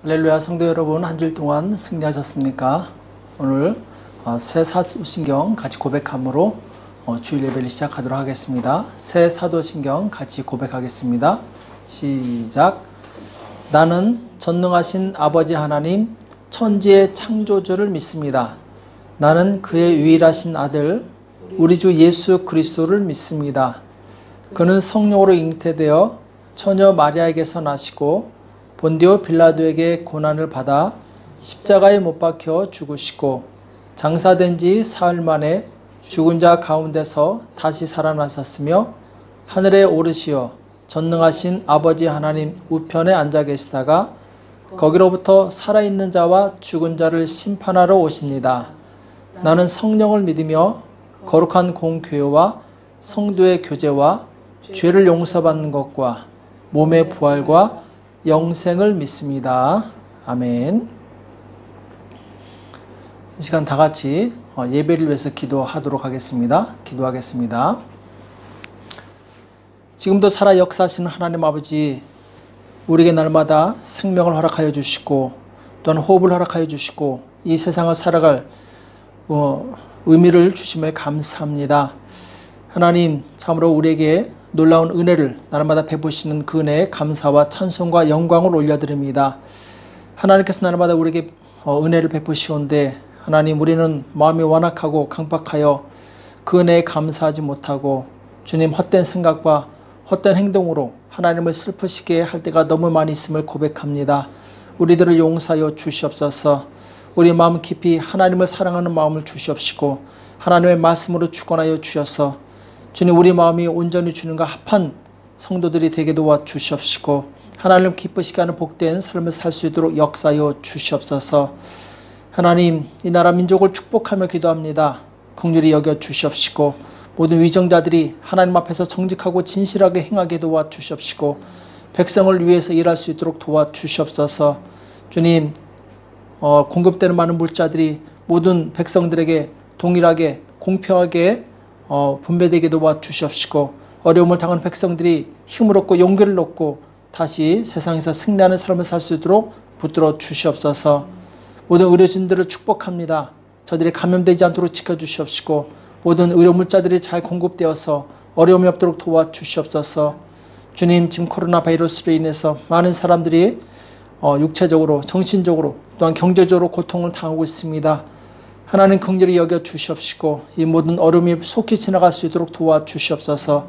할렐루야. 성도 여러분, 한 주일 동안 승리하셨습니까? 오늘 새 사도신경 같이 고백함으로 주일 예배를 시작하도록 하겠습니다. 새 사도신경 같이 고백하겠습니다. 시작. 나는 전능하신 아버지 하나님 천지의 창조주를 믿습니다. 나는 그의 유일하신 아들 우리 주 예수 그리스도를 믿습니다. 그는 성령으로 잉태되어 처녀 마리아에게서 나시고 본디오 빌라도에게 고난을 받아 십자가에 못 박혀 죽으시고 장사된 지 사흘 만에 죽은 자 가운데서 다시 살아나셨으며 하늘에 오르시어 전능하신 아버지 하나님 우편에 앉아 계시다가 거기로부터 살아있는 자와 죽은 자를 심판하러 오십니다. 나는 성령을 믿으며 거룩한 공교회와 성도의 교제와 죄를 용서받는 것과 몸의 부활과 영생을 믿습니다. 아멘. 이 시간 다 같이 예배를 위해서 기도하도록 하겠습니다. 기도하겠습니다. 지금도 살아 역사하시는 하나님 아버지, 우리에게 날마다 생명을 허락하여 주시고 또한 호흡을 허락하여 주시고 이 세상을 살아갈 의미를 주심을 감사합니다. 하나님, 참으로 우리에게 놀라운 은혜를 날마다 베푸시는 그 은혜에 감사와 찬송과 영광을 올려드립니다. 하나님께서 날마다 우리에게 은혜를 베푸시온데 하나님, 우리는 마음이 완악하고 강박하여 그 은혜에 감사하지 못하고 주님 헛된 생각과 헛된 행동으로 하나님을 슬프시게 할 때가 너무 많이 있음을 고백합니다. 우리들을 용서하여 주시옵소서. 우리 마음 깊이 하나님을 사랑하는 마음을 주시옵시고 하나님의 말씀으로 축원하여 주셔서 주님, 우리 마음이 온전히 주님과 합한 성도들이 되게 도와 주시옵시고 하나님 기쁘시게 하는 복된 삶을 살 수 있도록 역사하여 주시옵소서. 하나님, 이 나라 민족을 축복하며 기도합니다. 긍휼히 여겨 주시옵시고 모든 위정자들이 하나님 앞에서 정직하고 진실하게 행하게 도와 주시옵시고 백성을 위해서 일할 수 있도록 도와 주시옵소서. 주님, 공급되는 많은 물자들이 모든 백성들에게 동일하게 공평하게 분배되게 도와 주시옵시고 어려움을 당하는 백성들이 힘을 얻고 용기를 얻고 다시 세상에서 승리하는 삶을 살 수 있도록 붙들어 주시옵소서. 모든 의료진들을 축복합니다. 저들이 감염되지 않도록 지켜주시옵시고 모든 의료물자들이 잘 공급되어서 어려움이 없도록 도와주시옵소서. 주님, 지금 코로나 바이러스로 인해서 많은 사람들이 육체적으로 정신적으로 또한 경제적으로 고통을 당하고 있습니다. 하나님 긍휼히 여겨 주시옵시고 이 모든 어려움이 속히 지나갈 수 있도록 도와주시옵소서.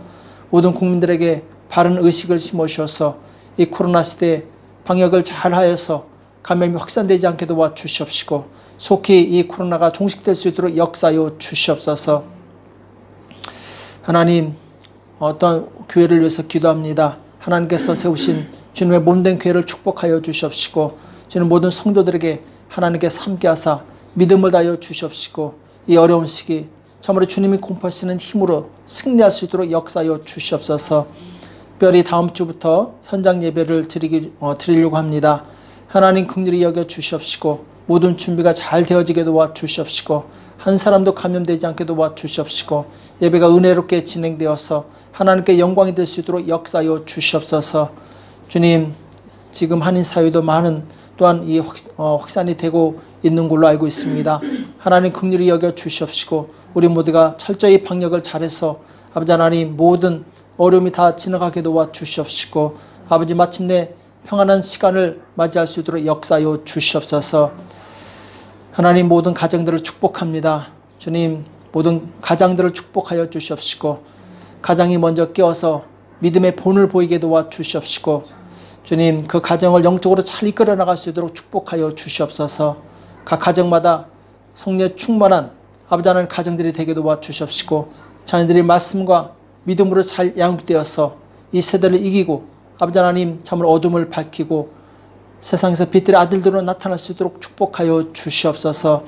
모든 국민들에게 바른 의식을 심으셔서 이 코로나 시대에 방역을 잘 하여서 감염이 확산되지 않게 도와주시옵시고 속히 이 코로나가 종식될 수 있도록 역사하여 주시옵소서. 하나님, 어떤 교회를 위해서 기도합니다. 하나님께서 세우신 주님의 몸된 교회를 축복하여 주시옵시고 주님 모든 성도들에게 하나님께서 함께하사 믿음을 다하여 주시옵시고 이 어려운 시기 참으로 주님이 공포하시는 힘으로 승리할 수 있도록 역사하여 주시옵소서. 특별히 다음 주부터 현장 예배를 드리려고 합니다. 하나님 긍휼히 여겨 주시옵시고 모든 준비가 잘 되어지게 도와 주시옵시고 한 사람도 감염되지 않게 도와 주시옵시고 예배가 은혜롭게 진행되어서 하나님께 영광이 될 수 있도록 역사하여 주시옵소서. 주님, 지금 한인 사회도 많은 또한 이 확산이 되고 있는 걸로 알고 있습니다. 하나님 긍휼히 여겨 주시옵시고 우리 모두가 철저히 방역을 잘해서 아버지 하나님 모든 어려움이 다 지나가게 도와 주시옵시고 아버지 마침내 평안한 시간을 맞이할 수 있도록 역사하여 주시옵소서. 하나님 모든 가정들을 축복합니다. 주님 모든 가장들을 축복하여 주시옵시고 가장이 먼저 깨어서 믿음의 본을 보이게 도와 주시옵시고 주님 그 가정을 영적으로 잘 이끌어 나갈 수 있도록 축복하여 주시옵소서. 각 가정마다 성령 충만한 아버지 하나님 가정들이 되게 도와 주시옵시고 자녀들이 말씀과 믿음으로 잘 양육되어서 이 세대를 이기고 아버지 하나님 참으로 어둠을 밝히고 세상에서 빛들의 아들들로 나타날 수 있도록 축복하여 주시옵소서.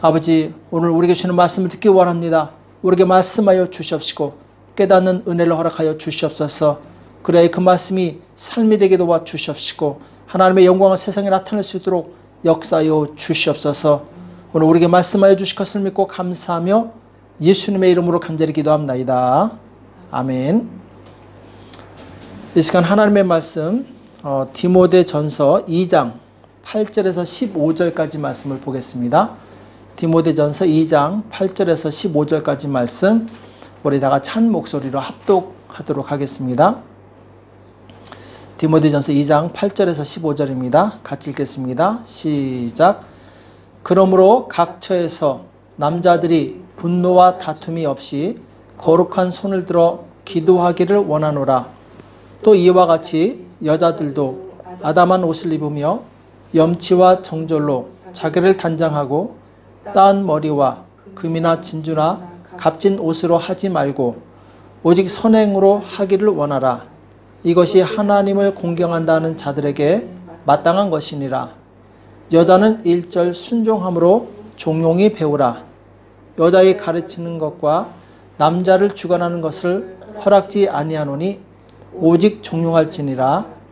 아버지, 오늘 우리에게 주시는 말씀을 듣기 원합니다. 우리에게 말씀하여 주시옵시고 깨닫는 은혜를 허락하여 주시옵소서. 그래야 그 말씀이 삶이 되게 도와 주시옵시고 하나님의 영광을 세상에 나타낼 수 있도록 역사하여 주시옵소서. 오늘 우리에게 말씀하여 주실 것을 믿고 감사하며 예수님의 이름으로 간절히 기도합나이다. 아멘. 이 시간 하나님의 말씀 디모데전서 2장 8절에서 15절까지 말씀을 보겠습니다. 디모데전서 2장 8절에서 15절까지 말씀 우리 다 같이 한 목소리로 합독하도록 하겠습니다. 디모데전서 2장 8절에서 15절입니다. 같이 읽겠습니다. 시작. 그러므로 각 처에서 남자들이 분노와 다툼이 없이 거룩한 손을 들어 기도하기를 원하노라. 또 이와 같이 여자들도 아담한 옷을 입으며 염치와 정절로 자기를 단장하고 따은 머리와 금이나 진주나 값진 옷으로 하지 말고 오직 선행으로 하기를 원하라. 이것이 하나님을 공경한다는 자들에게 마땅한 것이니라. 여자는 1절 순종함으로 종용히 배우라. 여자의 가르치는 것과 남자를 주관하는 것을 허락지 아니하노니 오직 종용할지니라.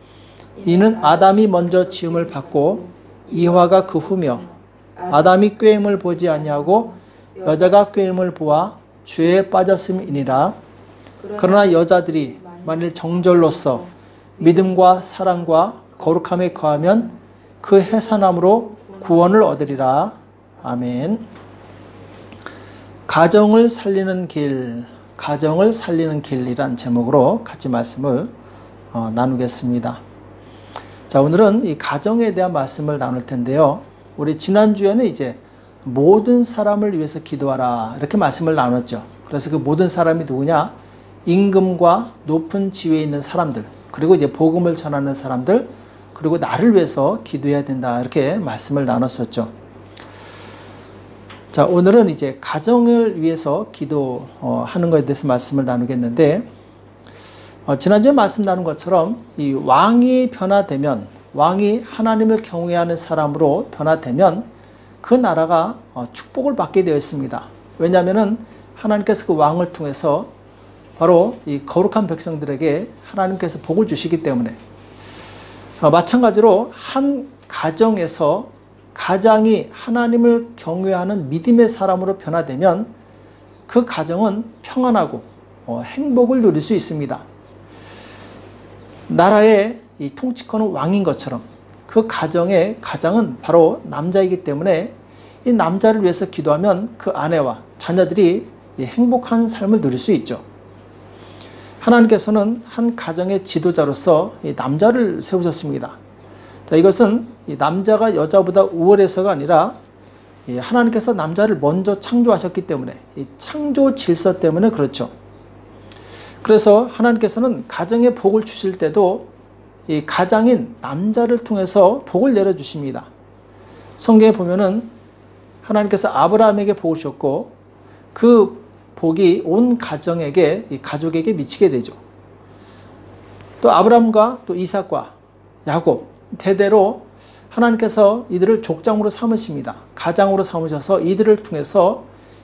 이는 아담이 먼저 지음을 받고 이화가 그 후며 아담이 꾀임을 보지 아니하고 여자가 꾀임을 보아 죄에 빠졌음이니라. 그러나 여자들이 만일 정절로서 믿음과 사랑과 거룩함에 거하면 그 해산함으로 구원을 얻으리라. 아멘. 가정을 살리는 길, 가정을 살리는 길이란 제목으로 같이 말씀을 나누겠습니다. 자, 오늘은 이 가정에 대한 말씀을 나눌 텐데요. 우리 지난주에는 이제 모든 사람을 위해서 기도하라 이렇게 말씀을 나눴죠. 그래서 그 모든 사람이 누구냐? 임금과 높은 지위에 있는 사람들, 그리고 이제 복음을 전하는 사람들, 그리고 나를 위해서 기도해야 된다 이렇게 말씀을 나눴었죠. 자, 오늘은 이제 가정을 위해서 기도하는 것에 대해서 말씀을 나누겠는데, 지난주에 말씀 나눈 것처럼 이 왕이 변화되면, 왕이 하나님을 경외하는 사람으로 변화되면 그 나라가 축복을 받게 되어 있습니다. 왜냐하면 하나님께서 그 왕을 통해서 바로 이 거룩한 백성들에게 하나님께서 복을 주시기 때문에, 마찬가지로 한 가정에서 가장이 하나님을 경외하는 믿음의 사람으로 변화되면 그 가정은 평안하고 행복을 누릴 수 있습니다. 나라의 이 통치권은 왕인 것처럼 그 가정의 가장은 바로 남자이기 때문에 이 남자를 위해서 기도하면 그 아내와 자녀들이 행복한 삶을 누릴 수 있죠. 하나님께서는 한 가정의 지도자로서 이 남자를 세우셨습니다. 자, 이것은 이 남자가 여자보다 우월해서가 아니라 하나님께서 남자를 먼저 창조하셨기 때문에 이 창조 질서 때문에 그렇죠. 그래서 하나님께서는 가정에 복을 주실 때도 이 가장인 남자를 통해서 복을 내려주십니다. 성경에 보면은 하나님께서 아브라함에게 복을 주셨고 그 복이 온 가정에게, 이 가족에게 미치게 되죠. 또 아브라함과 또 이삭과 야곱 대대로 하나님께서 이들을 족장으로 삼으십니다. 가장으로 삼으셔서 이들을 통해서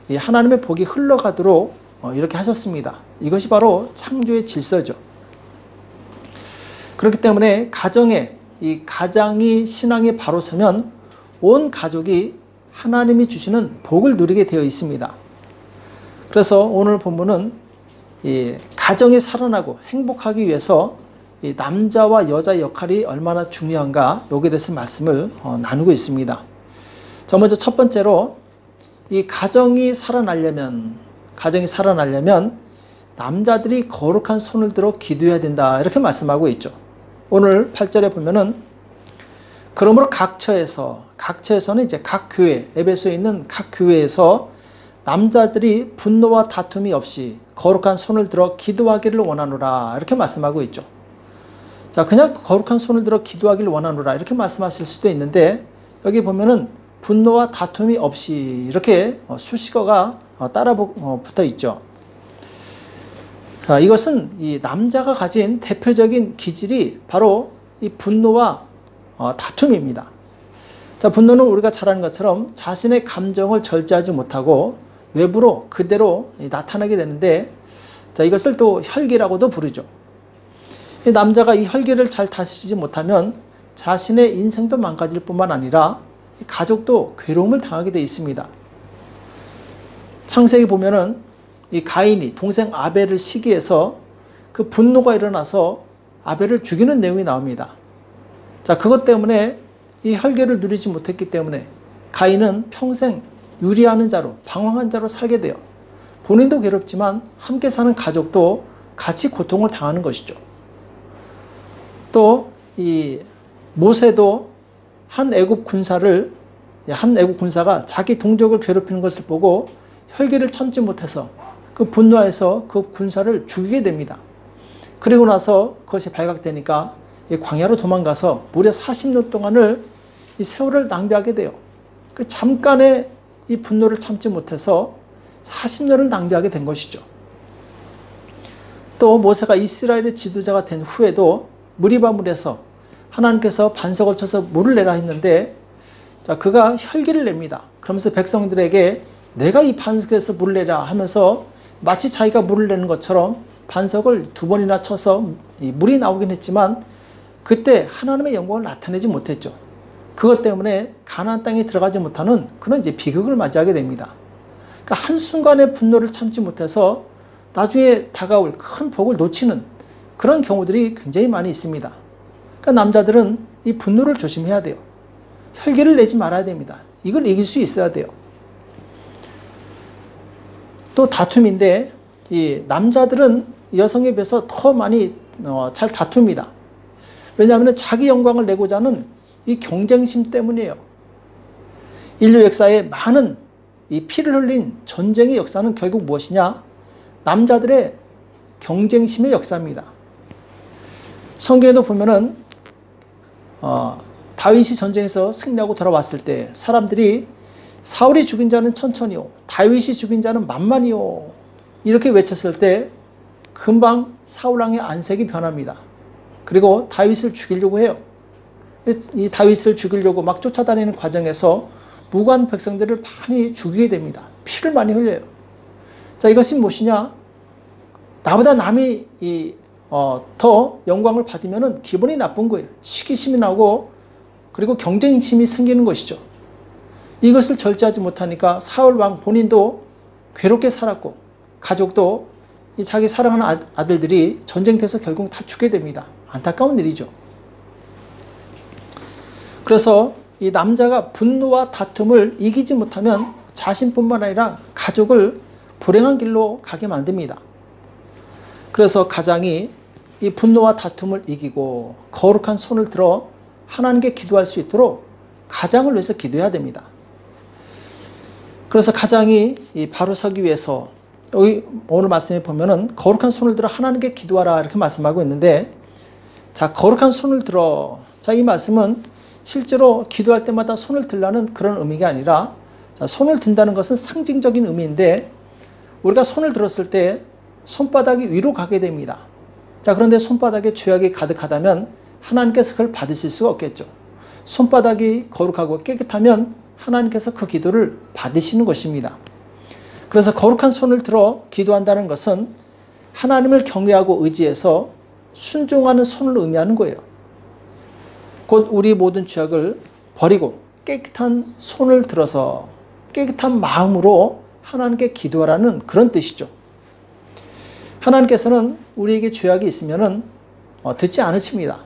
이 하나님의 복이 흘러가도록 이렇게 하셨습니다. 이것이 바로 창조의 질서죠. 그렇기 때문에 가정에 이 가장이 신앙에 바로 서면 온 가족이 하나님이 주시는 복을 누리게 되어 있습니다. 그래서 오늘 본문은 이 가정이 살아나고 행복하기 위해서 이 남자와 여자의 역할이 얼마나 중요한가 여기에 대해서 말씀을 나누고 있습니다. 자, 먼저 첫 번째로 이 가정이 살아나려면 남자들이 거룩한 손을 들어 기도해야 된다 이렇게 말씀하고 있죠. 오늘 8절에 보면은 그러므로 각 처에서는 이제 각 교회, 에베소에 있는 각 교회에서 남자들이 분노와 다툼이 없이 거룩한 손을 들어 기도하기를 원하노라 이렇게 말씀하고 있죠. 자, 그냥 거룩한 손을 들어 기도하기를 원하노라 이렇게 말씀하실 수도 있는데 여기 보면은 분노와 다툼이 없이 이렇게 수식어가 따라 붙어 있죠. 자, 이것은 이 남자가 가진 대표적인 기질이 바로 이 분노와 다툼입니다. 자, 분노는 우리가 잘 아는 것처럼 자신의 감정을 절제하지 못하고 외부로 그대로 나타나게 되는데, 자, 이것을 또 혈기라고도 부르죠. 이 남자가 이 혈기를 잘 다스리지 못하면 자신의 인생도 망가질 뿐만 아니라 가족도 괴로움을 당하게 되어 있습니다. 창세기 보면은 이 가인이 동생 아벨을 시기해서 그 분노가 일어나서 아벨을 죽이는 내용이 나옵니다. 자, 그것 때문에 이 혈계를 누리지 못했기 때문에 가인은 평생 유리하는 자로, 방황한 자로 살게 돼요. 본인도 괴롭지만 함께 사는 가족도 같이 고통을 당하는 것이죠. 또 이 모세도 한 애굽 군사가 자기 동족을 괴롭히는 것을 보고 혈기를 참지 못해서 그 분노해서 그 군사를 죽이게 됩니다. 그리고 나서 그것이 발각되니까 이 광야로 도망가서 무려 40년 동안을 이 세월을 낭비하게 돼요. 그 잠깐의 이 분노를 참지 못해서 40년을 낭비하게 된 것이죠. 또 모세가 이스라엘의 지도자가 된 후에도 무리바물에서 하나님께서 반석을 쳐서 물을 내라 했는데 그가 혈기를 냅니다. 그러면서 백성들에게 내가 이 반석에서 물을 내라 하면서 마치 자기가 물을 내는 것처럼 반석을 2번이나 쳐서 물이 나오긴 했지만 그때 하나님의 영광을 나타내지 못했죠. 그것 때문에 가나안 땅에 들어가지 못하는 그런 이제 비극을 맞이하게 됩니다. 그러니까 한순간의 분노를 참지 못해서 나중에 다가올 큰 복을 놓치는 그런 경우들이 굉장히 많이 있습니다. 그러니까 남자들은 이 분노를 조심해야 돼요. 혈기를 내지 말아야 됩니다. 이걸 이길 수 있어야 돼요. 또 다툼인데 이 남자들은 여성에 비해서 더 많이 잘 다툽니다. 왜냐하면 자기 영광을 내고자 하는 이 경쟁심 때문이에요. 인류 역사에 많은 이 피를 흘린 전쟁의 역사는 결국 무엇이냐? 남자들의 경쟁심의 역사입니다. 성경에도 보면은 다윗이 전쟁에서 승리하고 돌아왔을 때 사람들이 사울이 죽인 자는 천천히요, 다윗이 죽인 자는 만만히요 이렇게 외쳤을 때 금방 사울 왕의 안색이 변합니다. 그리고 다윗을 죽이려고 해요. 이 다윗을 죽이려고 막 쫓아다니는 과정에서 무고한 백성들을 많이 죽이게 됩니다. 피를 많이 흘려요. 자, 이것이 무엇이냐? 나보다 남이 더 영광을 받으면 기분이 나쁜 거예요. 시기심이 나고 그리고 경쟁심이 생기는 것이죠. 이것을 절제하지 못하니까 사울 왕 본인도 괴롭게 살았고 가족도 자기 사랑하는 아들들이 전쟁터에서 결국 다 죽게 됩니다. 안타까운 일이죠. 그래서 이 남자가 분노와 다툼을 이기지 못하면 자신뿐만 아니라 가족을 불행한 길로 가게 만듭니다. 그래서 가장이 이 분노와 다툼을 이기고 거룩한 손을 들어 하나님께 기도할 수 있도록 가장을 위해서 기도해야 됩니다. 그래서 가장이 바로 서기 위해서 여기 오늘 말씀에 보면은 거룩한 손을 들어 하나님께 기도하라 이렇게 말씀하고 있는데, 자, 거룩한 손을 들어. 자, 이 말씀은 실제로 기도할 때마다 손을 들라는 그런 의미가 아니라, 자, 손을 든다는 것은 상징적인 의미인데 우리가 손을 들었을 때 손바닥이 위로 가게 됩니다. 자, 그런데 손바닥에 죄악이 가득하다면 하나님께서 그걸 받으실 수가 없겠죠. 손바닥이 거룩하고 깨끗하면 하나님께서 그 기도를 받으시는 것입니다. 그래서 거룩한 손을 들어 기도한다는 것은 하나님을 경외하고 의지해서 순종하는 손을 의미하는 거예요. 곧 우리 모든 죄악을 버리고 깨끗한 손을 들어서 깨끗한 마음으로 하나님께 기도하라는 그런 뜻이죠. 하나님께서는 우리에게 죄악이 있으면 듣지 않으십니다.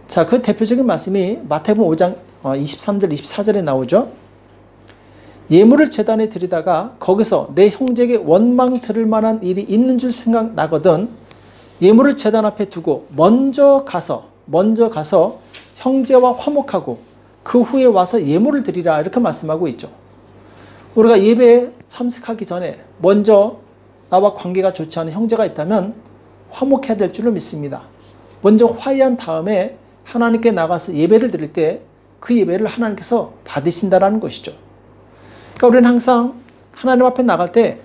자, 그 대표적인 말씀이 마태복음 5장 23절 24절에 나오죠. 예물을 제단에 드리다가 거기서 내 형제에게 원망 들을 만한 일이 있는 줄 생각나거든 예물을 제단 앞에 두고 먼저 가서 형제와 화목하고 그 후에 와서 예물을 드리라 이렇게 말씀하고 있죠. 우리가 예배에 참석하기 전에 먼저 나와 관계가 좋지 않은 형제가 있다면 화목해야 될 줄을 믿습니다. 먼저 화해한 다음에 하나님께 나가서 예배를 드릴 때 그 예배를 하나님께서 받으신다는 것이죠. 그러니까 우리는 항상 하나님 앞에 나갈 때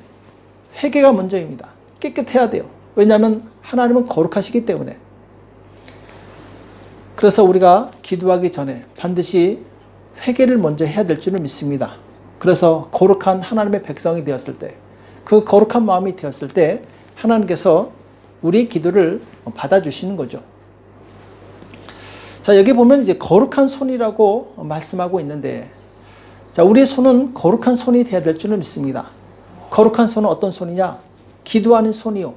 회개가 먼저입니다. 깨끗해야 돼요. 왜냐하면 하나님은 거룩하시기 때문에. 그래서 우리가 기도하기 전에 반드시 회개를 먼저 해야 될 줄을 믿습니다. 그래서 거룩한 하나님의 백성이 되었을 때, 그 거룩한 마음이 되었을 때 하나님께서 우리의 기도를 받아주시는 거죠. 자, 여기 보면 이제 거룩한 손이라고 말씀하고 있는데, 자, 우리의 손은 거룩한 손이 되어야 될 줄을 믿습니다. 거룩한 손은 어떤 손이냐? 기도하는 손이요,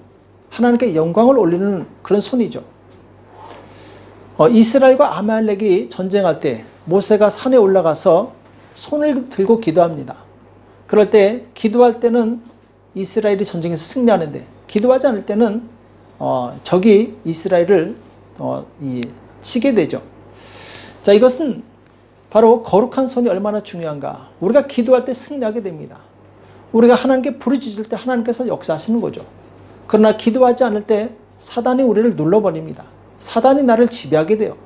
하나님께 영광을 올리는 그런 손이죠. 이스라엘과 아말렉이 전쟁할 때 모세가 산에 올라가서 손을 들고 기도합니다. 그럴 때 기도할 때는 이스라엘이 전쟁에서 승리하는데 기도하지 않을 때는 적이 이스라엘을 치게 되죠. 자, 이것은 바로 거룩한 손이 얼마나 중요한가. 우리가 기도할 때 승리하게 됩니다. 우리가 하나님께 부르짖을 때 하나님께서 역사하시는 거죠. 그러나 기도하지 않을 때 사단이 우리를 눌러버립니다. 사단이 나를 지배하게 돼요.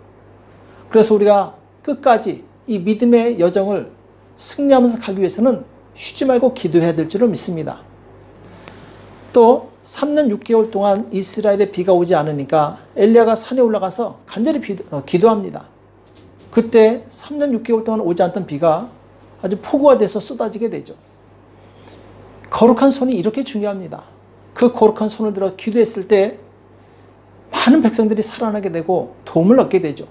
그래서 우리가 끝까지 이 믿음의 여정을 승리하면서 가기 위해서는 쉬지 말고 기도해야 될 줄을 믿습니다. 또 3년 6개월 동안 이스라엘에 비가 오지 않으니까 엘리야가 산에 올라가서 간절히 기도합니다. 그때 3년 6개월 동안 오지 않던 비가 아주 폭우가 돼서 쏟아지게 되죠. 거룩한 손이 이렇게 중요합니다. 그 거룩한 손을 들어 기도했을 때 많은 백성들이 살아나게 되고 도움을 얻게 되죠.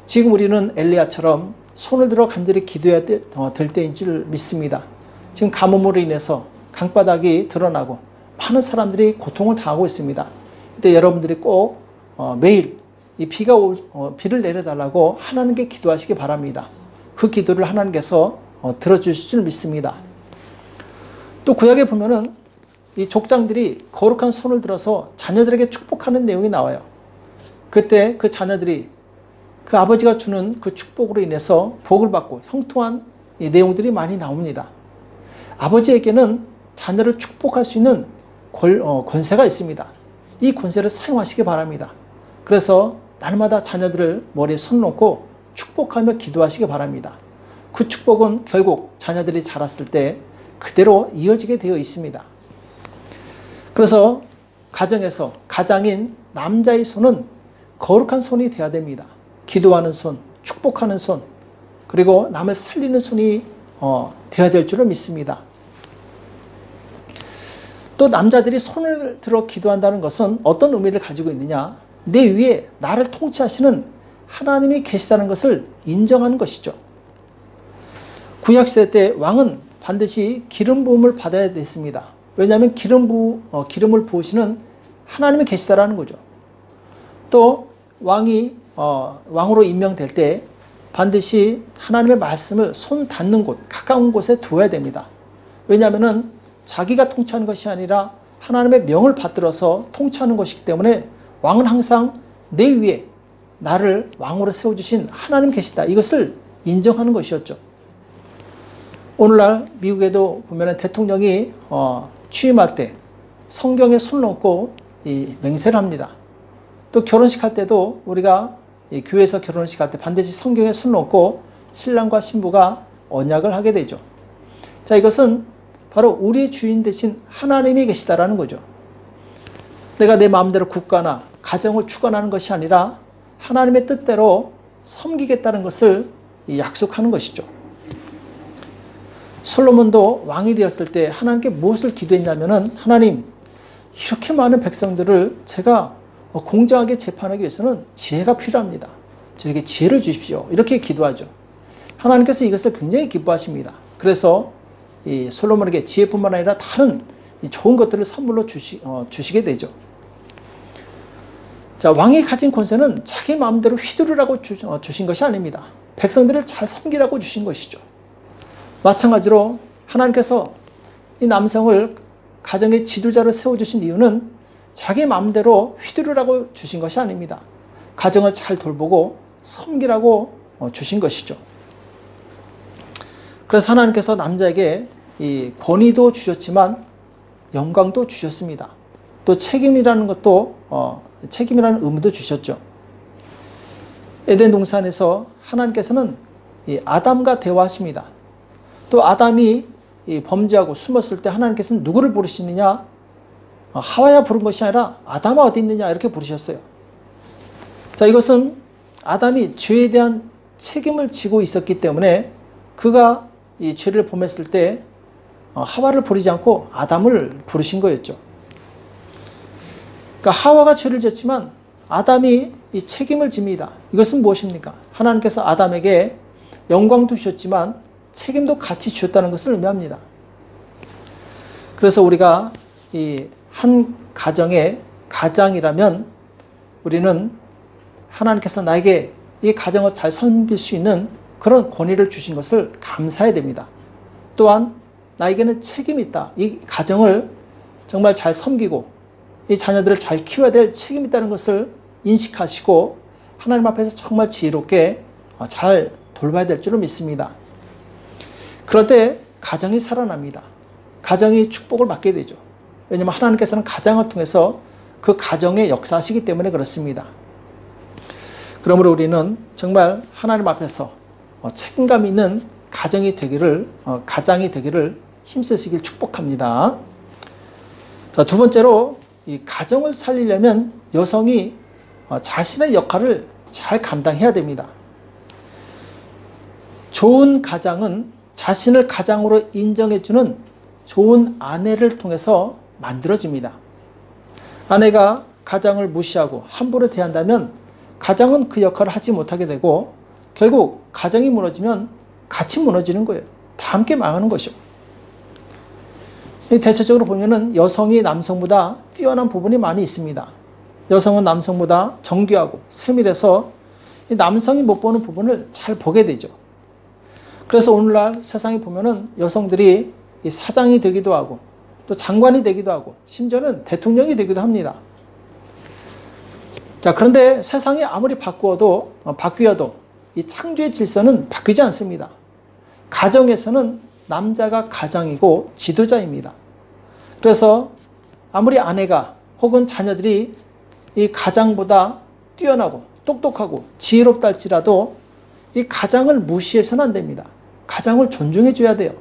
지금 우리는 엘리야처럼 손을 들어 간절히 기도해야 될 때인 줄 믿습니다. 지금 가뭄으로 인해서 강바닥이 드러나고 많은 사람들이 고통을 당하고 있습니다. 그때 여러분들이 꼭 매일 이 비를 내려달라고 하나님께 기도하시기 바랍니다. 그 기도를 하나님께서 들어주실 줄 믿습니다. 또 구약에 보면은 이 족장들이 거룩한 손을 들어서 자녀들에게 축복하는 내용이 나와요. 그때 그 자녀들이 그 아버지가 주는 그 축복으로 인해서 복을 받고 형통한 이 내용들이 많이 나옵니다. 아버지에게는 자녀를 축복할 수 있는 권세가 있습니다. 이 권세를 사용하시기 바랍니다. 그래서 날마다 자녀들을 머리에 손 놓고 축복하며 기도하시기 바랍니다. 그 축복은 결국 자녀들이 자랐을 때 그대로 이어지게 되어 있습니다. 그래서 가정에서 가장인 남자의 손은 거룩한 손이 되어야 됩니다. 기도하는 손, 축복하는 손, 그리고 남을 살리는 손이 되어야 될 줄을 믿습니다. 또 남자들이 손을 들어 기도한다는 것은 어떤 의미를 가지고 있느냐? 내 위에 나를 통치하시는 하나님이 계시다는 것을 인정하는 것이죠. 구약시대 때 왕은 반드시 기름 부음을 받아야 됐습니다. 왜냐하면 기름을 부으시는 하나님이 계시다라는 거죠. 또 왕이 왕으로 임명될 때 반드시 하나님의 말씀을 손 닿는 곳, 가까운 곳에 두어야 됩니다. 왜냐하면 자기가 통치하는 것이 아니라 하나님의 명을 받들어서 통치하는 것이기 때문에 왕은 항상 내 위에 나를 왕으로 세워주신 하나님 계시다. 이것을 인정하는 것이었죠. 오늘날 미국에도 보면 대통령이 취임할 때 성경에 손을 얹고 맹세를 합니다. 또 결혼식 할 때도 우리가 교회에서 결혼식 할 때 반드시 성경에 손을 얹고 신랑과 신부가 언약을 하게 되죠. 자, 이것은 바로 우리의 주인 되신 하나님이 계시다라는 거죠. 내가 내 마음대로 국가나 가정을 주관하는 것이 아니라 하나님의 뜻대로 섬기겠다는 것을 약속하는 것이죠. 솔로몬도 왕이 되었을 때 하나님께 무엇을 기도했냐면은 하나님, 이렇게 많은 백성들을 제가 공정하게 재판하기 위해서는 지혜가 필요합니다. 저에게 지혜를 주십시오. 이렇게 기도하죠. 하나님께서 이것을 굉장히 기뻐하십니다. 그래서 이 솔로몬에게 지혜뿐만 아니라 다른 좋은 것들을 선물로 주시게 되죠. 자, 왕이 가진 권세는 자기 마음대로 휘두르라고 주신 것이 아닙니다. 백성들을 잘 섬기라고 주신 것이죠. 마찬가지로 하나님께서 이 남성을 가정의 지도자로 세워주신 이유는 자기 마음대로 휘두르라고 주신 것이 아닙니다. 가정을 잘 돌보고 섬기라고 주신 것이죠. 그래서 하나님께서 남자에게 이 권위도 주셨지만 영광도 주셨습니다. 또 책임이라는 것도 책임이라는 의무도 주셨죠. 에덴 동산에서 하나님께서는 이 아담과 대화하십니다. 또 아담이 범죄하고 숨었을 때 하나님께서는 누구를 부르시느냐? 하와야 부른 것이 아니라 아담아 어디 있느냐 이렇게 부르셨어요. 자, 이것은 아담이 죄에 대한 책임을 지고 있었기 때문에 그가 이 죄를 범했을 때 하와를 부르지 않고 아담을 부르신 거였죠. 그러니까 하와가 죄를 졌지만 아담이 이 책임을 집니다. 이것은 무엇입니까? 하나님께서 아담에게 영광도 주셨지만 책임도 같이 주셨다는 것을 의미합니다. 그래서 우리가 이 한 가정의 가장이라면 우리는 하나님께서 나에게 이 가정을 잘 섬길 수 있는 그런 권위를 주신 것을 감사해야 됩니다. 또한 나에게는 책임이 있다. 이 가정을 정말 잘 섬기고 이 자녀들을 잘 키워야 될 책임이 있다는 것을 인식하시고 하나님 앞에서 정말 지혜롭게 잘 돌봐야 될 줄을 믿습니다. 그럴 때 가정이 살아납니다. 가정이 축복을 받게 되죠. 왜냐하면 하나님께서는 가정을 통해서 그 가정에 역사하시기 때문에 그렇습니다. 그러므로 우리는 정말 하나님 앞에서 책임감 있는 가정이 되기를 힘쓰시길 축복합니다. 자, 두 번째로 이 가정을 살리려면 여성이 자신의 역할을 잘 감당해야 됩니다. 좋은 가장은 자신을 가장으로 인정해주는 좋은 아내를 통해서 만들어집니다. 아내가 가장을 무시하고 함부로 대한다면 가장은 그 역할을 하지 못하게 되고 결국 가정이 무너지면 같이 무너지는 거예요. 다 함께 망하는 것이죠. 대체적으로 보면은 여성이 남성보다 뛰어난 부분이 많이 있습니다. 여성은 남성보다 정교하고 세밀해서 남성이 못 보는 부분을 잘 보게 되죠. 그래서 오늘날 세상에 보면은 여성들이 사장이 되기도 하고 또 장관이 되기도 하고 심지어는 대통령이 되기도 합니다. 자, 그런데 세상이 아무리 바뀌어도 이 창조의 질서는 바뀌지 않습니다. 가정에서는 남자가 가장이고 지도자입니다. 그래서 아무리 아내가 혹은 자녀들이 이 가장보다 뛰어나고 똑똑하고 지혜롭다 할지라도 이 가장을 무시해서는 안 됩니다. 가장을 존중해 줘야 돼요.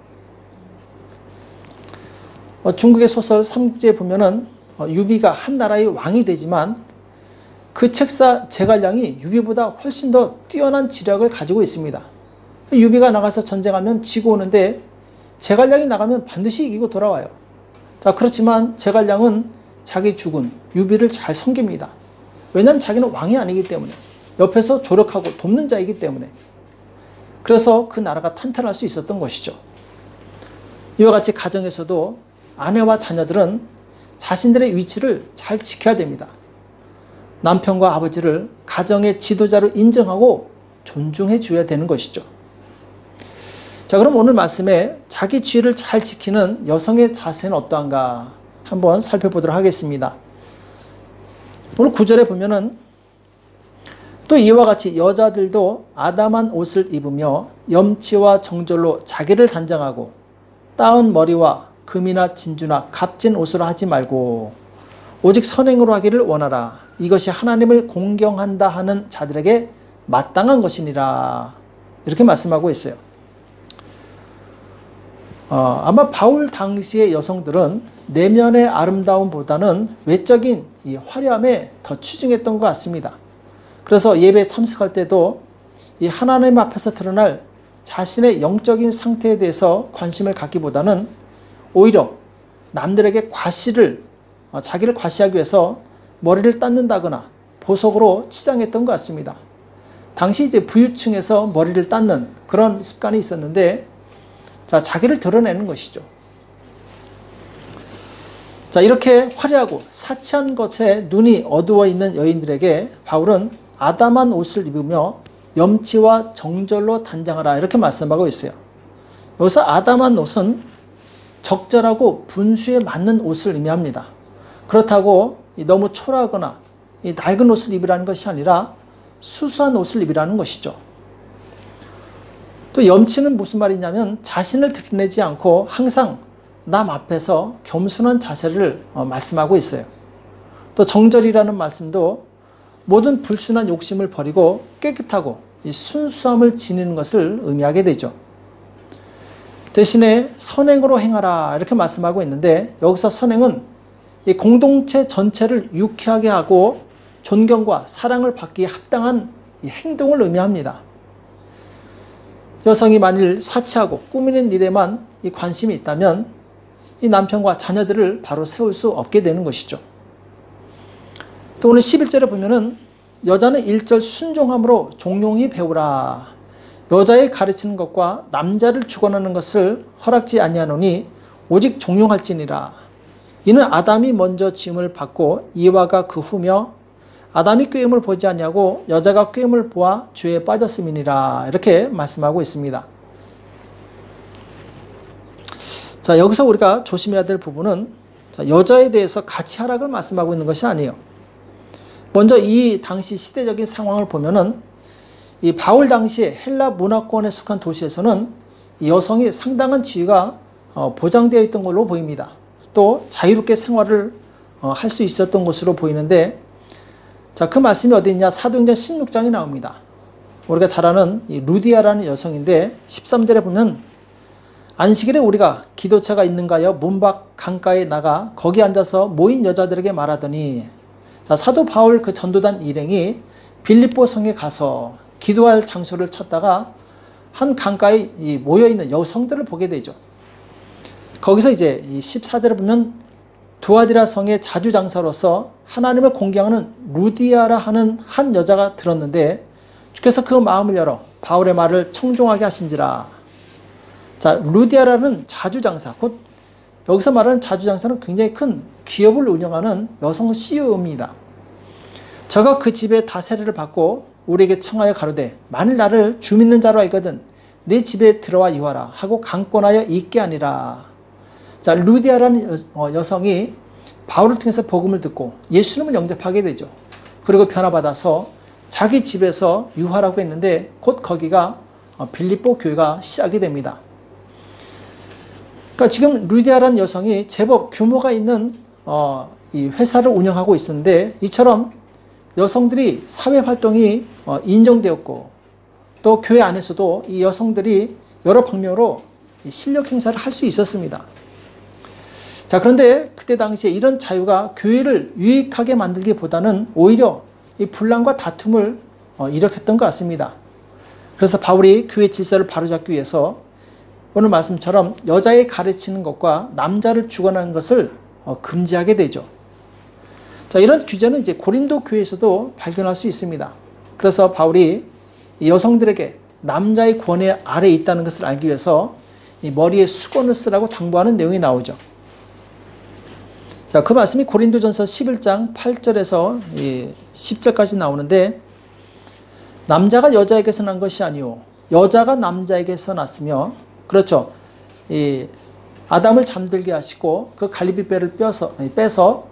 중국의 소설 삼국지에 보면은 유비가 한 나라의 왕이 되지만 그 책사 제갈량이 유비보다 훨씬 더 뛰어난 지력을 가지고 있습니다. 유비가 나가서 전쟁하면 지고 오는데 제갈량이 나가면 반드시 이기고 돌아와요. 자, 그렇지만 제갈량은 자기 죽은 유비를 잘 섬깁니다. 왜냐하면 자기는 왕이 아니기 때문에 옆에서 조력하고 돕는 자이기 때문에 그래서 그 나라가 탄탄할 수 있었던 것이죠. 이와 같이 가정에서도 아내와 자녀들은 자신들의 위치를 잘 지켜야 됩니다. 남편과 아버지를 가정의 지도자로 인정하고 존중해 줘야 되는 것이죠. 자, 그럼 오늘 말씀에 자기 지위를 잘 지키는 여성의 자세는 어떠한가 한번 살펴보도록 하겠습니다. 오늘 9절에 보면은 또 이와 같이 여자들도 아담한 옷을 입으며 염치와 정절로 자기를 단정하고 따은 머리와 금이나 진주나 값진 옷으로 하지 말고 오직 선행으로 하기를 원하라. 이것이 하나님을 공경한다 하는 자들에게 마땅한 것이니라. 이렇게 말씀하고 있어요. 아마 바울 당시의 여성들은 내면의 아름다움보다는 외적인 이 화려함에 더 치중했던 것 같습니다. 그래서 예배에 참석할 때도 이 하나님 앞에서 드러날 자신의 영적인 상태에 대해서 관심을 갖기보다는 오히려 남들에게 자기를 과시하기 위해서 머리를 닦는다거나 보석으로 치장했던 것 같습니다. 당시 이제 부유층에서 머리를 닦는 그런 습관이 있었는데, 자, 자기를 드러내는 것이죠. 자, 이렇게 화려하고 사치한 것에 눈이 어두워 있는 여인들에게 바울은 아담한 옷을 입으며 염치와 정절로 단장하라 이렇게 말씀하고 있어요. 여기서 아담한 옷은 적절하고 분수에 맞는 옷을 의미합니다. 그렇다고 너무 초라하거나 낡은 옷을 입으라는 것이 아니라 수수한 옷을 입으라는 것이죠. 또 염치는 무슨 말이냐면 자신을 드러내지 않고 항상 남 앞에서 겸손한 자세를 말씀하고 있어요. 또 정절이라는 말씀도 모든 불순한 욕심을 버리고 깨끗하고 이 순수함을 지니는 것을 의미하게 되죠. 대신에 선행으로 행하라 이렇게 말씀하고 있는데, 여기서 선행은 이 공동체 전체를 유쾌하게 하고 존경과 사랑을 받기에 합당한 이 행동을 의미합니다. 여성이 만일 사치하고 꾸미는 일에만 이 관심이 있다면 이 남편과 자녀들을 바로 세울 수 없게 되는 것이죠. 또 오늘 11절에 보면은 여자는 1절 순종함으로 종용히 배우라. 여자의 가르치는 것과 남자를 주관하는 것을 허락지 아니하노니 오직 종용할지니라. 이는 아담이 먼저 지음을 받고 이와가 그 후며 아담이 꾀임을 보지 아니하고 여자가 꾀임을 보아 죄에 빠졌음이니라. 이렇게 말씀하고 있습니다. 자, 여기서 우리가 조심해야 될 부분은 여자에 대해서 가치 하락을 말씀하고 있는 것이 아니에요. 먼저 이 당시 시대적인 상황을 보면은 이 바울 당시에 헬라 문화권에 속한 도시에서는 여성이 상당한 지위가 보장되어 있던 걸로 보입니다. 또 자유롭게 생활을 할 수 있었던 것으로 보이는데, 자, 그 말씀이 어디 있냐? 사도행전 16장에 나옵니다. 우리가 잘 아는 이 루디아라는 여성인데 13절에 보면 안식일에 우리가 기도처가 있는가여 문밖 강가에 나가 거기 앉아서 모인 여자들에게 말하더니, 자, 사도 바울 그 전도단 일행이 빌립보 성에 가서 기도할 장소를 찾다가 한 강가에 모여있는 여성들을 보게 되죠. 거기서 이제 이 14절에 보면 두아디라 성의 자주장사로서 하나님을 공경하는 루디아라 하는 한 여자가 들었는데 주께서 그 마음을 열어 바울의 말을 청종하게 하신지라. 자, 루디아라는 자주장사, 곧 여기서 말하는 자주장사는 굉장히 큰 기업을 운영하는 여성 CEO입니다. 저가 그 집에 다세례를 받고 우리에게 청하여 가로되 만일 나를 주 믿는 자로 알거든 내 집에 들어와 유하라 하고 강권하여 있게 하니라. 자, 루디아라는 여성이 바울을 통해서 복음을 듣고 예수님을 영접하게 되죠. 그리고 변화받아서 자기 집에서 유하라고 했는데 곧 거기가 빌립보 교회가 시작이 됩니다. 그러니까 지금 루디아라는 여성이 제법 규모가 있는 이 회사를 운영하고 있었는데, 이처럼 여성들이 사회활동이 인정되었고 또 교회 안에서도 이 여성들이 여러 방면으로 실력 행사를 할 수 있었습니다. 자, 그런데 그때 당시에 이런 자유가 교회를 유익하게 만들기보다는 오히려 이 분란과 다툼을 일으켰던 것 같습니다. 그래서 바울이 교회 질서를 바로잡기 위해서 오늘 말씀처럼 여자의 가르치는 것과 남자를 주관하는 것을 금지하게 되죠. 자, 이런 규제는 이제 고린도 교회에서도 발견할 수 있습니다. 그래서 바울이 여성들에게 남자의 권위 아래에 있다는 것을 알기 위해서 이 머리에 수건을 쓰라고 당부하는 내용이 나오죠. 자, 그 말씀이 고린도전서 11장 8절에서 10절까지 나오는데, 남자가 여자에게서 난 것이 아니오 여자가 남자에게서 났으며, 그렇죠, 이 아담을 잠들게 하시고 그 갈리비뼈를 빼서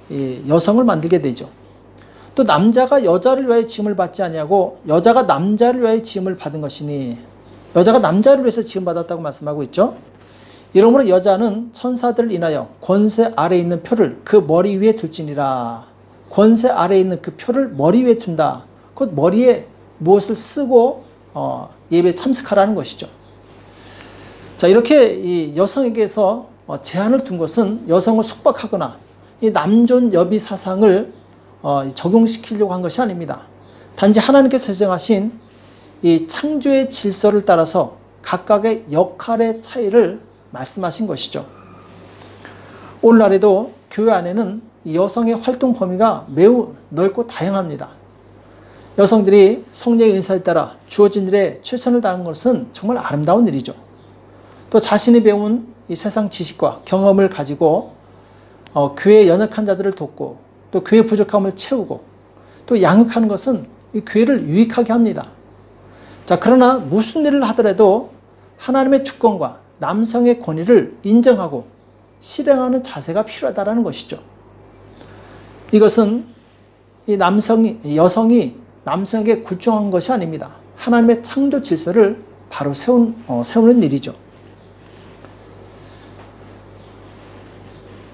이 여성을 만들게 되죠. 또 남자가 여자를 위하여 지음을 받지 아니하고 여자가 남자를 위하여 지음을 받은 것이니, 여자가 남자를 위해서 지음받았다고 말씀하고 있죠. 이러므로 여자는 천사들을 인하여 권세 아래에 있는 표를 그 머리 위에 둘지니라. 권세 아래에 있는 그 표를 머리 위에 둔다. 곧 머리에 무엇을 쓰고 예배에 참석하라는 것이죠. 자, 이렇게 이 여성에게서 제한을 둔 것은 여성을 속박하거나 이 남존 여비 사상을 적용시키려고 한 것이 아닙니다. 단지 하나님께서 제정하신 이 창조의 질서를 따라서 각각의 역할의 차이를 말씀하신 것이죠. 오늘날에도 교회 안에는 여성의 활동 범위가 매우 넓고 다양합니다. 여성들이 성령의 은사에 따라 주어진 일에 최선을 다하는 것은 정말 아름다운 일이죠. 또 자신이 배운 이 세상 지식과 경험을 가지고 교회에 연약한 자들을 돕고 또 교회 부족함을 채우고 또 양육하는 것은 이 교회를 유익하게 합니다. 자, 그러나 무슨 일을 하더라도 하나님의 주권과 남성의 권위를 인정하고 실행하는 자세가 필요하다는 것이죠. 이것은 이 여성이 남성에게 굴종한 것이 아닙니다. 하나님의 창조 질서를 바로 세우는 일이죠.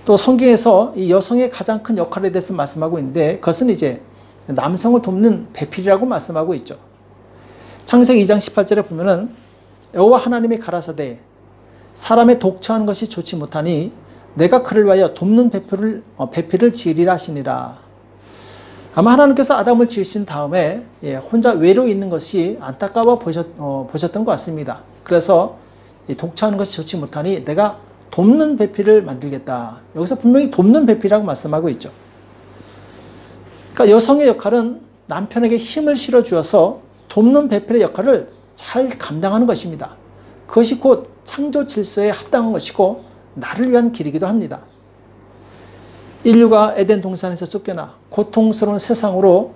또 성경에서 이 여성의 가장 큰 역할에 대해서 말씀하고 있는데, 그것은 이제 남성을 돕는 배필이라고 말씀하고 있죠. 창세기 2장 18절에 보면은 여호와 하나님이 가라사대 사람의 독처하는 것이 좋지 못하니 내가 그를 위하여 돕는 배필을 지으리라 하시니라. 아마 하나님께서 아담을 지으신 다음에 혼자 외로이 있는 것이 안타까워 보셨던 것 같습니다. 그래서 독처하는 것이 좋지 못하니 내가 돕는 배필을 만들겠다. 여기서 분명히 돕는 배필이라고 말씀하고 있죠. 그러니까 여성의 역할은 남편에게 힘을 실어주어서 돕는 배필의 역할을 잘 감당하는 것입니다. 그것이 곧 창조 질서에 합당한 것이고 나를 위한 길이기도 합니다. 인류가 에덴 동산에서 쫓겨나 고통스러운 세상으로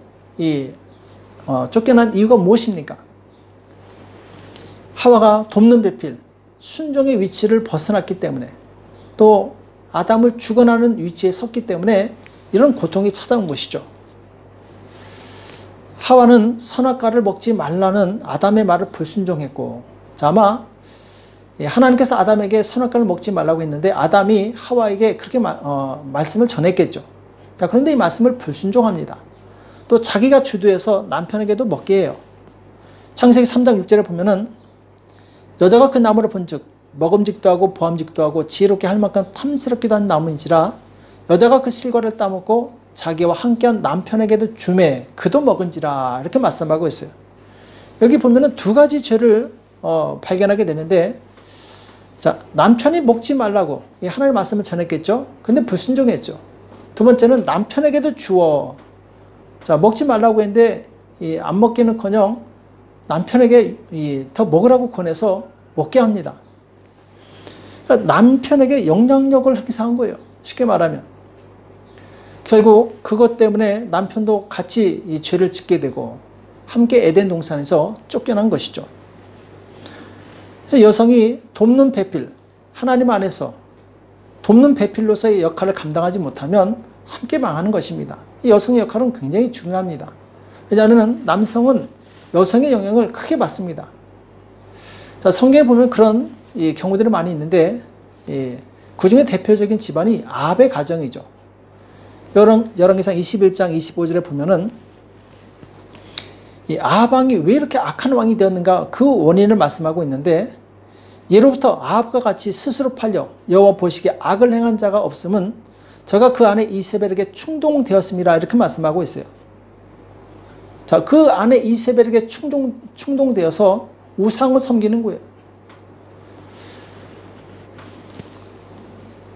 쫓겨난 이유가 무엇입니까? 하와가 돕는 배필, 순종의 위치를 벗어났기 때문에, 또 아담을 죽어나는 위치에 섰기 때문에 이런 고통이 찾아온 것이죠. 하와는 선악과를 먹지 말라는 아담의 말을 불순종했고, 자, 아마 하나님께서 아담에게 선악과를 먹지 말라고 했는데 아담이 하와에게 그렇게 말씀을 전했겠죠. 자, 그런데 이 말씀을 불순종합니다. 또 자기가 주도해서 남편에게도 먹게 해요. 창세기 3장 6절에 보면은 여자가 그 나무를 본즉 먹음직도 하고 보암직도 하고 지혜롭게 할 만큼 탐스럽기도 한 나무인지라 여자가 그 실과를 따먹고 자기와 함께한 남편에게도 주매 그도 먹은지라, 이렇게 말씀하고 있어요. 여기 보면은 두 가지 죄를 발견하게 되는데, 자, 남편이 먹지 말라고 하나님의 말씀을 전했겠죠. 근데 불순종했죠. 두 번째는 남편에게도 주어, 자, 먹지 말라고 했는데 안 먹기는커녕 남편에게 더 먹으라고 권해서 먹게 합니다. 그러니까 남편에게 영향력을 행사한 거예요. 쉽게 말하면. 결국 그것 때문에 남편도 같이 이 죄를 짓게 되고 함께 에덴 동산에서 쫓겨난 것이죠. 여성이 돕는 배필, 하나님 안에서 돕는 배필로서의 역할을 감당하지 못하면 함께 망하는 것입니다. 이 여성의 역할은 굉장히 중요합니다. 왜냐하면 남성은 여성의 영향을 크게 받습니다. 자, 성경에 보면 그런 경우들이 많이 있는데, 그 중에 대표적인 집안이 아합의 가정이죠. 열왕기상 21장 25절에 보면은 이 아합 왕이 왜 이렇게 악한 왕이 되었는가, 그 원인을 말씀하고 있는데, 예로부터 아합과 같이 스스로 팔려 여호와 보시기에 악을 행한 자가 없음은 저가 그 아내 이세벨에게 충동되었습니다, 이렇게 말씀하고 있어요. 자, 그 아내 이세벨에게 충동되어서 우상을 섬기는 거예요.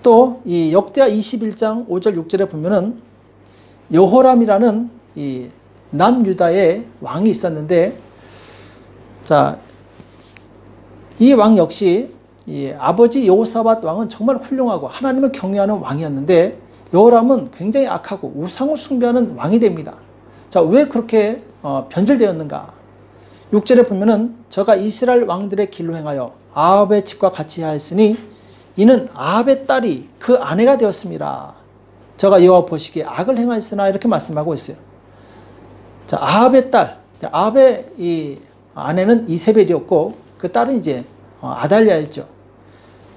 또 이 역대하 21장 5절 6절에 보면은 여호람이라는 이 남유다의 왕이 있었는데, 자, 이 왕 역시 이 아버지 여호사밧 왕은 정말 훌륭하고 하나님을 경외하는 왕이었는데 여호람은 굉장히 악하고 우상을 숭배하는 왕이 됩니다. 자, 왜 그렇게 변질되었는가? 6절에 보면은 저가 이스라엘 왕들의 길로 행하여 아합의 집과 같이 하였으니 이는 아합의 딸이 그 아내가 되었습니다. 저가 여호와 보시기에 악을 행하였으나, 이렇게 말씀하고 있어요. 자, 아합의 딸, 아합의 이 아내는 이세벨이었고 그 딸은 이제 아달랴였죠.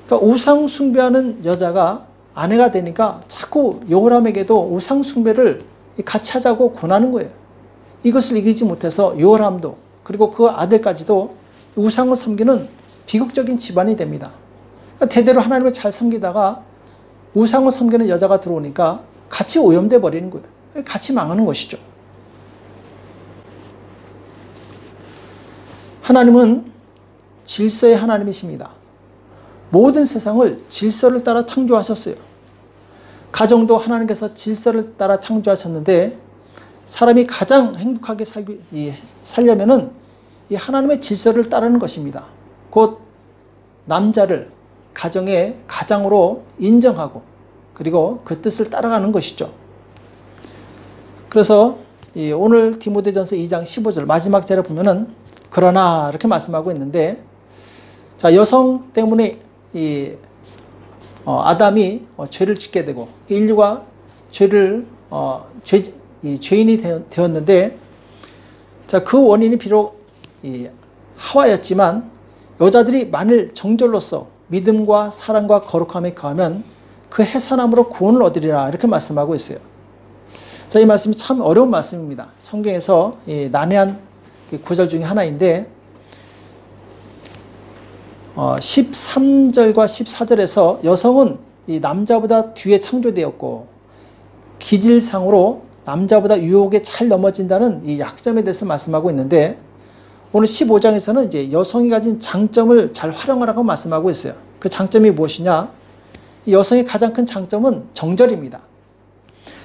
그러니까 우상 숭배하는 여자가 아내가 되니까 자꾸 여호람에게도 우상 숭배를 같이 하자고 권하는 거예요. 이것을 이기지 못해서 여호람도 그리고 그 아들까지도 우상을 섬기는 비극적인 집안이 됩니다. 그러니까 대대로 하나님을 잘 섬기다가 우상을 섬기는 여자가 들어오니까 같이 오염돼 버리는 거예요. 같이 망하는 것이죠. 하나님은 질서의 하나님이십니다. 모든 세상을 질서를 따라 창조하셨어요. 가정도 하나님께서 질서를 따라 창조하셨는데, 사람이 가장 행복하게 살려면은 이 하나님의 질서를 따르는 것입니다. 곧 남자를 가정의 가장으로 인정하고 그리고 그 뜻을 따라가는 것이죠. 그래서 오늘 디모데전서 2장 15절 마지막 절에 보면은 그러나 이렇게 말씀하고 있는데, 자, 여성 때문에 아담이 죄를 짓게 되고 인류가 죄인이 되었는데, 자, 그 원인이 비록 하와였지만 여자들이 만일 정절로서 믿음과 사랑과 거룩함에 거하면 그 해산함으로 구원을 얻으리라, 이렇게 말씀하고 있어요. 자, 이 말씀이 참 어려운 말씀입니다. 성경에서 난해한 구절 중에 하나인데, 13절과 14절에서 여성은 이 남자보다 뒤에 창조되었고 기질상으로 남자보다 유혹에 잘 넘어진다는 이 약점에 대해서 말씀하고 있는데, 오늘 15장에서는 이제 여성이 가진 장점을 잘 활용하라고 말씀하고 있어요. 그 장점이 무엇이냐? 이 여성의 가장 큰 장점은 정절입니다.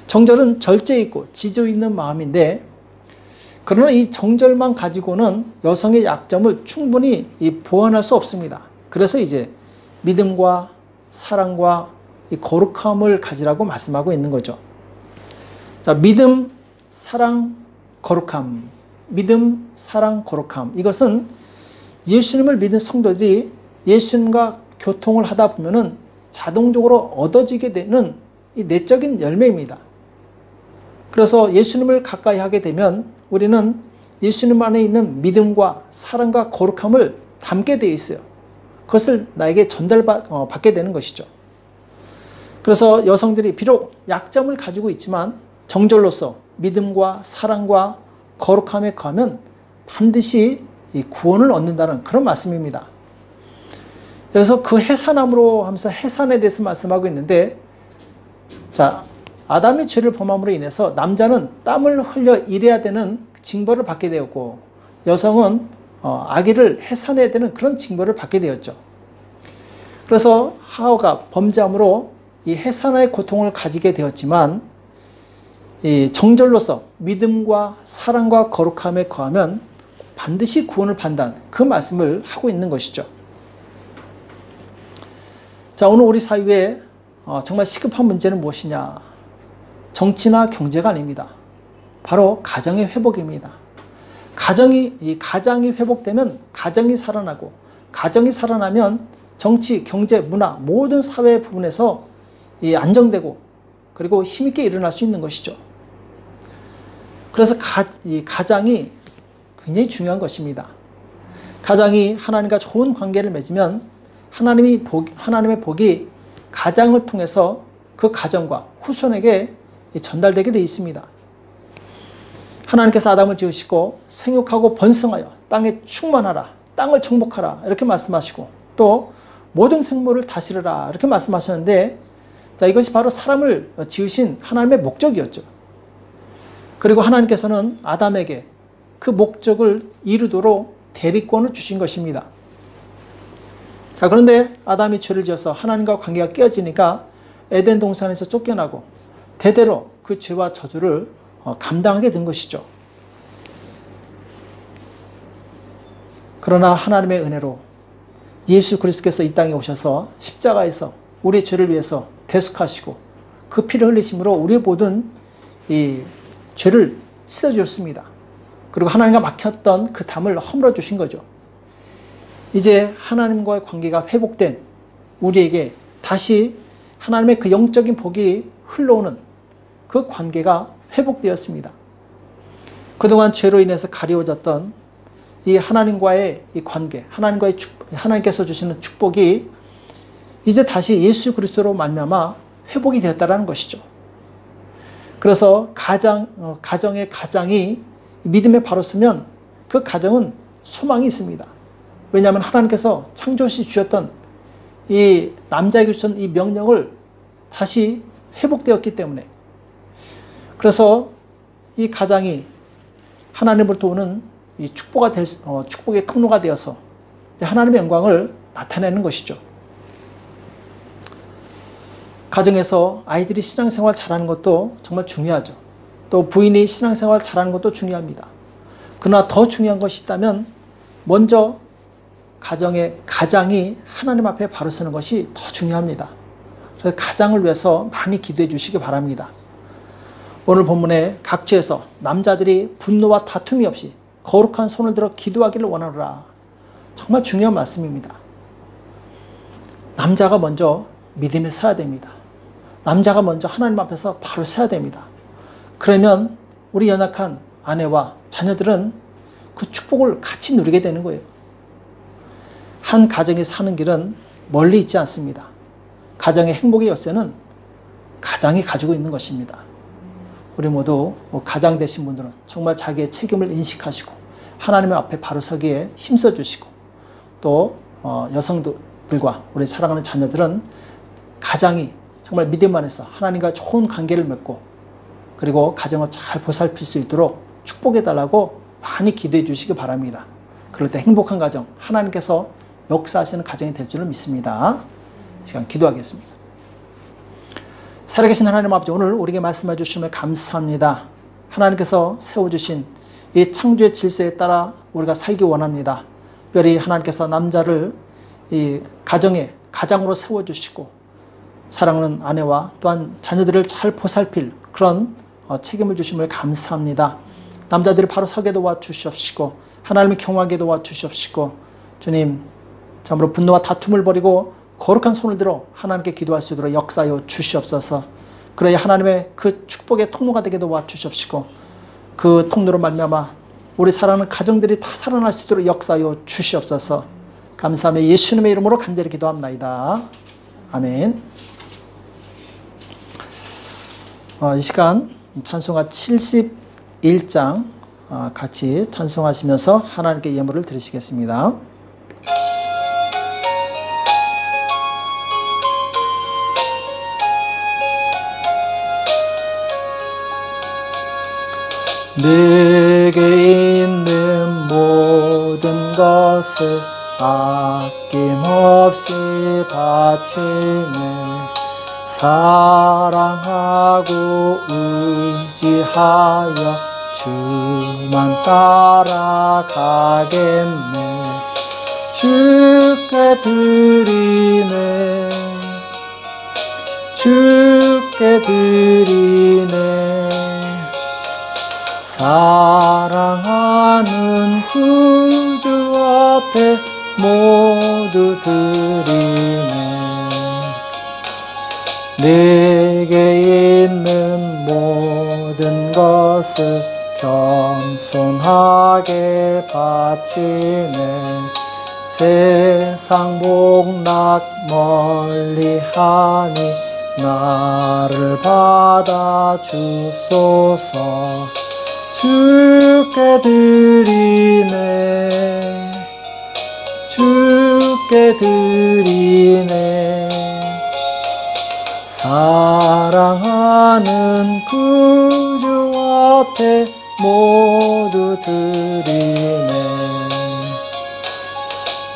정절은 절제 있고 지조 있는 마음인데, 그러나 이 정절만 가지고는 여성의 약점을 충분히 보완할 수 없습니다. 그래서 이제 믿음과 사랑과 이 거룩함을 가지라고 말씀하고 있는 거죠. 자, 믿음, 사랑, 거룩함. 믿음, 사랑, 거룩함. 이것은 예수님을 믿는 성도들이 예수님과 교통을 하다 보면은 자동적으로 얻어지게 되는 이 내적인 열매입니다. 그래서 예수님을 가까이 하게 되면 우리는 예수님 안에 있는 믿음과 사랑과 거룩함을 담게 되어 있어요. 그것을 나에게 전달받게 되는 것이죠. 그래서 여성들이 비록 약점을 가지고 있지만 정절로서 믿음과 사랑과 거룩함에 거하면 반드시 이 구원을 얻는다는 그런 말씀입니다. 그래서 그 해산함으로 하면서 해산에 대해서 말씀하고 있는데, 자, 아담이 죄를 범함으로 인해서 남자는 땀을 흘려 일해야 되는 징벌을 받게 되었고, 여성은 아기를 해산해야 되는 그런 징벌을 받게 되었죠. 그래서 하와가 범죄함으로 이 해산의 고통을 가지게 되었지만, 이 정절로서 믿음과 사랑과 거룩함에 거하면 반드시 구원을 받는다는 그 말씀을 하고 있는 것이죠. 자, 오늘 우리 사회에 정말 시급한 문제는 무엇이냐? 정치나 경제가 아닙니다. 바로 가정의 회복입니다. 가정이 회복되면 가정이 살아나고, 가정이 살아나면 정치, 경제, 문화 모든 사회 부분에서 안정되고 그리고 힘있게 일어날 수 있는 것이죠. 그래서 가장이 굉장히 중요한 것입니다. 가장이 하나님과 좋은 관계를 맺으면 하나님의 복이 가장을 통해서 그 가정과 후손에게 전달되게 되어 있습니다. 하나님께서 아담을 지으시고 생육하고 번성하여 땅에 충만하라, 땅을 정복하라 이렇게 말씀하시고, 또 모든 생물을 다스려라 이렇게 말씀하셨는데, 자, 이것이 바로 사람을 지으신 하나님의 목적이었죠. 그리고 하나님께서는 아담에게 그 목적을 이루도록 대리권을 주신 것입니다. 자, 그런데 아담이 죄를 지어서 하나님과 관계가 깨어지니까 에덴 동산에서 쫓겨나고 대대로 그 죄와 저주를 감당하게 된 것이죠. 그러나 하나님의 은혜로 예수 그리스도께서 이 땅에 오셔서 십자가에서 우리의 죄를 위해서 대속하시고 그 피를 흘리심으로 우리의 모든 이 죄를 씻어주셨습니다. 그리고 하나님과 막혔던 그 담을 허물어 주신 거죠. 이제 하나님과의 관계가 회복된 우리에게 다시 하나님의 그 영적인 복이 흘러오는 그 관계가 회복되었습니다. 그동안 죄로 인해서 가리워졌던 이 하나님과의 이 관계, 하나님께서 주시는 축복이 이제 다시 예수 그리스도로 말미암아 회복이 되었다는 것이죠. 그래서 가정의 가장이 믿음에 바로 서면 그 가정은 소망이 있습니다. 왜냐하면 하나님께서 창조시 주셨던 이 남자에게 주셨던 이 명령을 다시 회복되었기 때문에, 그래서 이 가장이 하나님으로부터 오는 이 축복의 통로가 되어서 이제 하나님의 영광을 나타내는 것이죠. 가정에서 아이들이 신앙생활 잘하는 것도 정말 중요하죠. 또 부인이 신앙생활 잘하는 것도 중요합니다. 그러나 더 중요한 것이 있다면 먼저 가장이 하나님 앞에 바로 서는 것이 더 중요합니다. 그래서 가장을 위해서 많이 기도해 주시기 바랍니다. 오늘 본문에 각지에서 남자들이 분노와 다툼이 없이 거룩한 손을 들어 기도하기를 원하노라. 정말 중요한 말씀입니다. 남자가 먼저 믿음에 서야 됩니다. 남자가 먼저 하나님 앞에서 바로 서야 됩니다. 그러면 우리 연약한 아내와 자녀들은 그 축복을 같이 누리게 되는 거예요. 한 가정이 사는 길은 멀리 있지 않습니다. 가정의 행복의 열쇠는 가장이 가지고 있는 것입니다. 우리 모두 가장 되신 분들은 정말 자기의 책임을 인식하시고 하나님 앞에 바로 서기에 힘써 주시고, 또 여성들과 우리 사랑하는 자녀들은 가장이 정말 믿음 안에서 하나님과 좋은 관계를 맺고 그리고 가정을 잘 보살필 수 있도록 축복해 달라고 많이 기도해 주시기 바랍니다. 그럴 때 행복한 가정, 하나님께서 역사하시는 가정이 될 줄을 믿습니다. 이 시간 기도하겠습니다. 살아계신 하나님 아버지, 오늘 우리에게 말씀해 주심을 감사합니다. 하나님께서 세워주신 이 창조의 질서에 따라 우리가 살기 원합니다. 특별히 하나님께서 남자를 이 가정의 가장으로 세워주시고 사랑하는 아내와 또한 자녀들을 잘 보살필 그런 책임을 주심을 감사합니다. 남자들이 바로 서게 도와주시옵시고 하나님을 경외하게 도와주시옵시고 주님 참으로 분노와 다툼을 버리고 거룩한 손을 들어 하나님께 기도할 수 있도록 역사하여 주시옵소서. 그래야 하나님의 그 축복의 통로가 되게 도와주시옵시고 그 통로로 말미암아 우리 사랑하는 가정들이 다 살아날 수 있도록 역사하여 주시옵소서. 감사하며 예수님의 이름으로 간절히 기도합나이다. 아멘. 이 시간 찬송가 71장 같이 찬송하시면서 하나님께 예물을 드리시겠습니다. 내게 있는 모든 것을 아낌없이 바치네. 사랑하고 의지하여 주만 따라가겠네. 주께 드리네. 주께 드리네. 사랑하는 구주 앞에 모두 드리네. 내게 있는 모든 것을 겸손하게 바치네. 세상 복락 멀리하니 나를 받아 주옵소서. 주께 드리네. 주께 드리네. 사랑하는 구주 앞에 모두 드리네.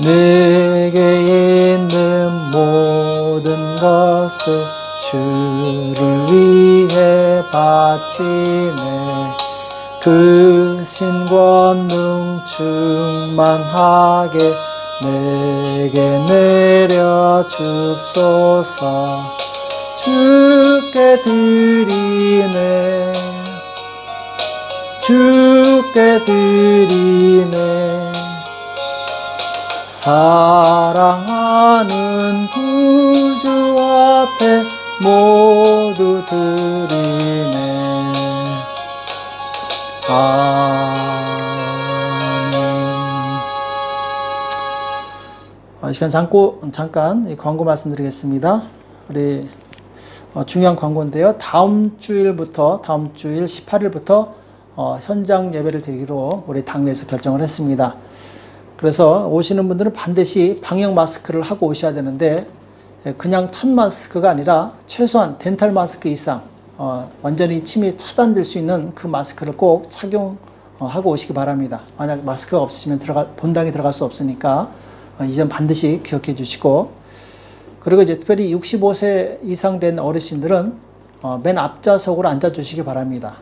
내게 있는 모든 것을 주를 위해 바치네. 그 신권능 충만하게 내게 내려 주옵소서. 주께 드리네. 주께 드리네. 사랑하는 구주 앞에 모두 드리네. 아멘. 이 시간 잠깐 광고 말씀드리겠습니다. 우리 중요한 광고인데요. 다음 주일 18일부터 현장 예배를 드리기로 우리 당회에서 결정을 했습니다. 그래서 오시는 분들은 반드시 방역 마스크를 하고 오셔야 되는데 그냥 첫 마스크가 아니라 최소한 덴탈 마스크 이상 완전히 침이 차단될 수 있는 그 마스크를 꼭 착용하고 오시기 바랍니다. 만약 마스크가 없으시면 본당에 들어갈 수 없으니까 이 점 반드시 기억해 주시고, 그리고 이제 특별히 65세 이상 된 어르신들은 맨 앞좌석으로 앉아 주시기 바랍니다.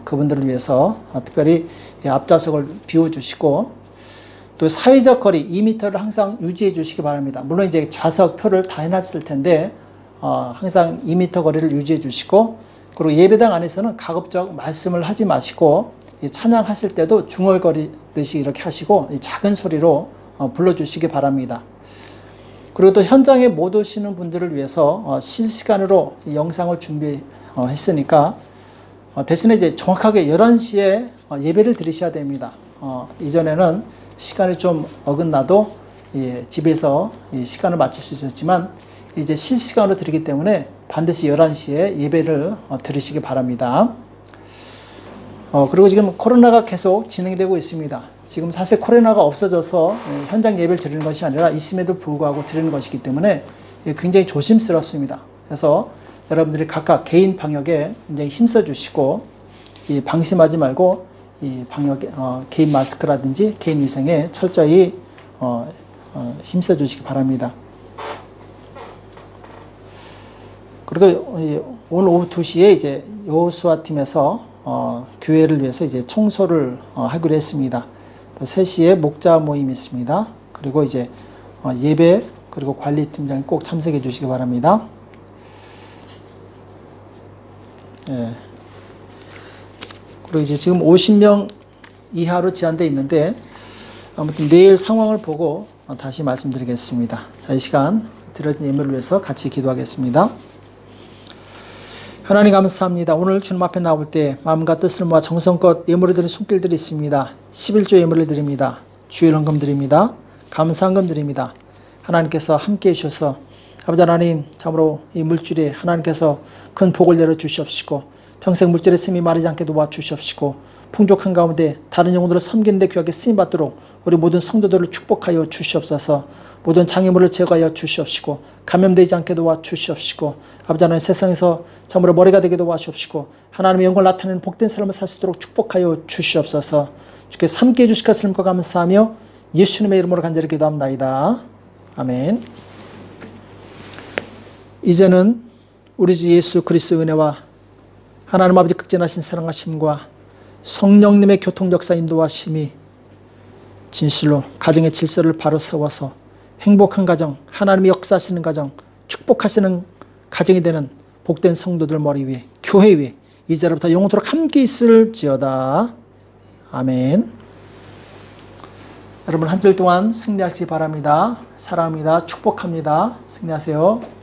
그분들을 위해서 특별히 앞좌석을 비워주시고, 또 사회적 거리 2m를 항상 유지해 주시기 바랍니다. 물론 이제 좌석표를 다 해놨을 텐데 항상 2m 거리를 유지해 주시고, 그리고 예배당 안에서는 가급적 말씀을 하지 마시고 찬양하실 때도 중얼거리듯이 이렇게 하시고 작은 소리로 불러주시기 바랍니다. 그리고 또 현장에 못 오시는 분들을 위해서 실시간으로 영상을 준비했으니까 대신에 이제 정확하게 11시에 예배를 드리셔야 됩니다. 이전에는 시간이 좀 어긋나도 집에서 시간을 맞출 수 있었지만 이제 실시간으로 드리기 때문에 반드시 11시에 예배를 드리시기 바랍니다. 그리고 지금 코로나가 계속 진행되고 있습니다. 지금 사실 코로나가 없어져서 현장 예배를 드리는 것이 아니라 있음에도 불구하고 드리는 것이기 때문에 굉장히 조심스럽습니다. 그래서 여러분들이 각각 개인 방역에 굉장히 힘써 주시고 방심하지 말고 이 방역에 개인 마스크라든지 개인 위생에 철저히 힘써 주시기 바랍니다. 그리고 오늘 오후 2시에 이제 여호수아 팀에서 교회를 위해서 이제 청소를 하기로 했습니다. 또 3시에 목자 모임이 있습니다. 그리고 이제 예배 그리고 관리팀장이 꼭 참석해 주시기 바랍니다. 예. 그리고 이제 지금 50명 이하로 제한되어 있는데 아무튼 내일 상황을 보고 다시 말씀드리겠습니다. 자, 이 시간 드려진 예물을 위해서 같이 기도하겠습니다. 하나님 감사합니다. 오늘 주님 앞에 나올 때 마음과 뜻을 모아 정성껏 예물을 드린 손길들이 있습니다. 11조 예물을 드립니다. 주일 헌금 드립니다. 감사헌금 드립니다. 하나님께서 함께해 주셔서 아버지 하나님 참으로 이 물질에 하나님께서 큰 복을 내려 주시옵시고 평생 물질의 씀이 마르지 않게 도와주시옵시고 풍족한 가운데 다른 영혼들을 섬기는 데 귀하게 쓰임받도록 우리 모든 성도들을 축복하여 주시옵소서. 모든 장애물을 제거하여 주시옵시고 감염되지 않게 도와주시옵시고 아버지 하나님 세상에서 참으로 머리가 되게 도와주시옵시고 하나님의 영광을 나타내는 복된 삶을 살 수 있도록 축복하여 주시옵소서. 주께서 함께해 주실 것을 믿고 감사하며 예수님의 이름으로 간절히 기도합나이다. 아멘. 이제는 우리 주 예수 그리스도의 은혜와 하나님 아버지 극진하신 사랑하심과 성령님의 교통 역사 인도하심이 진실로 가정의 질서를 바로 세워서 행복한 가정, 하나님이 역사하시는 가정, 축복하시는 가정이 되는 복된 성도들 머리 위에, 교회 위에 이제로부터 영원토록 함께 있을지어다. 아멘. 여러분 한 주일 동안 승리하시기 바랍니다. 사랑합니다. 축복합니다. 승리하세요.